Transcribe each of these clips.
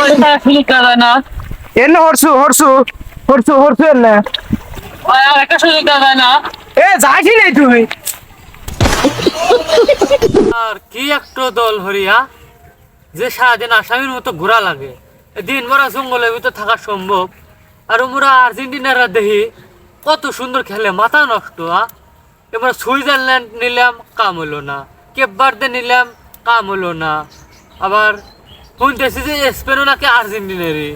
সুযোগ দেওয়া যায় না? এনে হরছু হরছু হরছু হরছু এনে ভাই আর একটা সুযোগ দেওয়া যায় না? এ যাইছি নাই তুই আর কি একটা দল হরিয়া যে সারাদিন আসামির মতো ঘোরা লাগে, দিন ভরা জঙ্গলের ভিতর থাকা সম্ভব। আর আমরা আর্জেন্টিনারা দেখি কত সুন্দর খেলে, মাথা নষ্ট। এবার সুইজারল্যান্ড নিলাম, কাম হলো না। কেপ ভার্দে নিলাম, কাম হলো না। আবার শুনতেছি যে স্পেনও নাকি আর্জেন্টিনারই।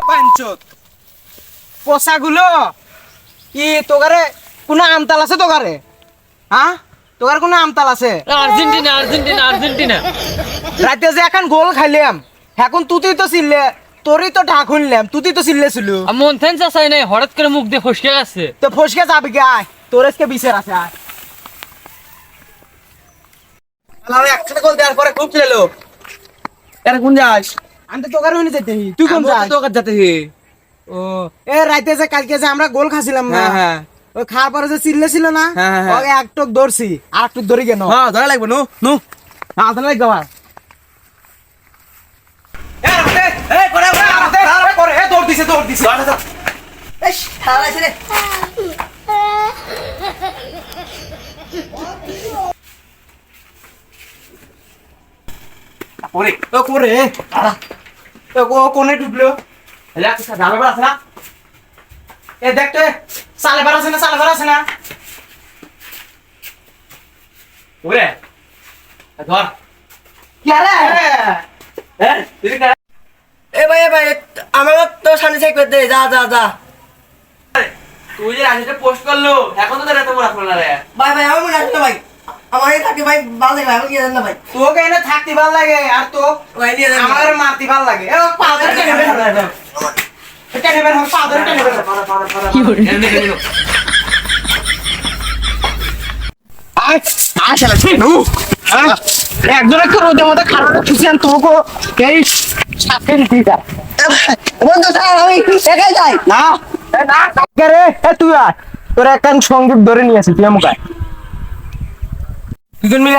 পাঞ্চত পোষাগুলো কি তোগারে কোনো আমতাল আছে তোগারে? হ্যাঁ তোগার কোনো আমতাল আছে? Argentina Argentina Argentina. রাতে যে এখন গোল খাইলাম, এখন তুই তো চিল্লে, তোরই তো ঢাক শুনলাম, তুই তো চিল্লে ছিল। মন থেন চাই নাই, হঠাৎ করে মুখ দিয়ে ফসকে গেছে। তো ফসকে যাবি কে? আয় তোর আজকে বিচার আছে। আয় আমি একসাথে গোল দেওয়ার পরে খুব ছিল। এরা কোন যাস? আমি তো তোকার হইনি যেতে। তুই কোন যাস? তোকার যেতে। ও এ রাতে যে কালকে যে আমরা গোল খাছিলাম না, ওই খাওয়ার পরে যে চিল্লে ছিল না, ওকে এক টক ধরছি, আর একটু ধরি কেন? হ্যাঁ ধরা লাগবে। নো নো ধরা লাগবে। আবার দৌড় দিছে দৌড় দিছে। ওরে ও করে ও কোনে ডুবলো? ঝামেলা আছে না? এ দেখ তো সালে বার আছে না? সালে বার আছে না? ওরে ধর কি আরে হ্যাঁ তুই কা এ ভাই আমার তো সামনে চেক করতে যা যা যা। তুই যে রাজনীতি পোস্ট করলো, এখন তো তোর এত মনে পড়লো না রে। ভাই আমার মনে আছে না ভাই, আমার এই থাকি ভাই ভালো লাগে, আমি নিয়ে যান না ভাই। তোকে এনে থাকতে ভালো লাগে, আর তো ভাই নিয়ে যান আমার মারতে ভালো লাগে। এ পাউডার কে নেবে? এটা নেবে না, পাউডার কে নেবে? কি করে আয় আসলে ছিনু একজন একটু রোদের মধ্যে খারাপ খুশিয়ান তোকে এই সাথে দিতা বন্ধু স্যার আমি একাই যাই না না কে রে? এ তুই আয়, তোর একখান সংযোগ ধরে নিয়ে আসি, তুই মুখায় দুজন মিলে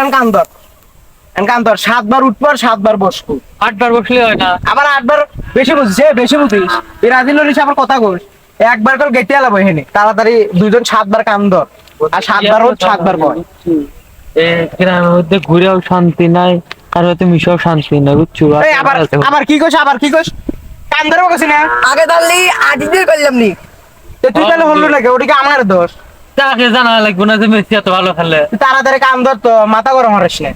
কান্দর 7 বার উঠবার 7 বার বসবো। 8 বার বসলে হয় না? আবার 8 বার বেশি বুঝছিস, বেশি বুঝিস। এই রাজিনুর হিসেবে আবার কথা কইস, একবার কল গেটে আলাবো এখানে তাড়াতাড়ি দুজন 7 বার কান্দর, আর 7 বার ও 7 বার বয়। গ্রামের মধ্যে ঘুরেও শান্তি নাই, কারো হাতে মিশেও শান্তি নাই, বুঝছো? এই আবার আবার কি কইছ? আবার কি কইছ? কান্দরও কইছ না? আগে তাহলে আদিদের করলাম নি। তুই তাহলে হলো নাকি? ওদিকে আমার দোষ। তাকে জানা লাগবে না যে মেসি এত ভালো খেলে। তুই তাড়াতাড়ি কান্দর, তো মাথা গরম হরিস না।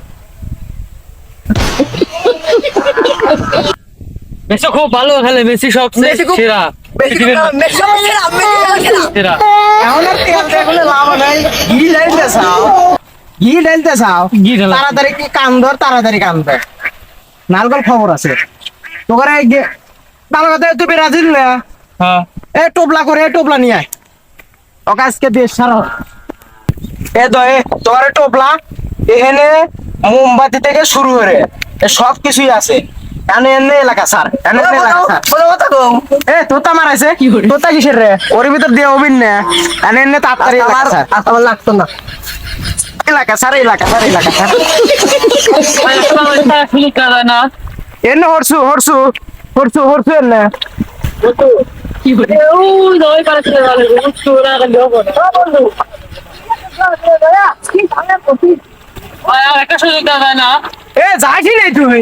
মেসি খুব ভালো খেলে, মেসি সবচেয়ে মেসি খুব- সেরা। সেরা। এখন আর তেল দিয়ে কোনো লাভ নাই। ঘি ঢালতে চাও, ঘি ঢালতে চাও, ঘি ঢালা- তাড়াতাড়ি কি কান্দর, তাড়াতাড়ি কান্দর। নালগল খবর আছে তোকে ভালো কথা। তুই ব্রাজিল না? হ্যাঁ। এ টোপলা করে, টোপলা নিয়ে আয়। ওকে আজকে দেশ ছাড়ো। এ দয়ে তোর টোপলা এখানে মোমবাতি থেকে শুরু করে সব কিছুই আছে। এনে এনে এলাকা স্যার, এনে এনে এলাকা স্যার। বলো কথা কও। এ তোতা মারাইছে, তোতা কিসের রে? ওর ভিতর দিয়ে অবিন না, এনে এনে তাড়াতাড়ি এলাকা স্যার। আমার লাগতো না। এলাকা স্যার, এলাকা স্যার, এলাকা স্যার। ভাই, একটা তারা সুযোগ দেওয়া যায় না? এনে হরছু হরছু হরছু হরছু এনে কি করে? ওই দই পারে ভালো, বুঝছো না? খালি হবে না। ভাই আর একটা সুযোগ দেওয়া যায় না? এ যাইছি নাই তুই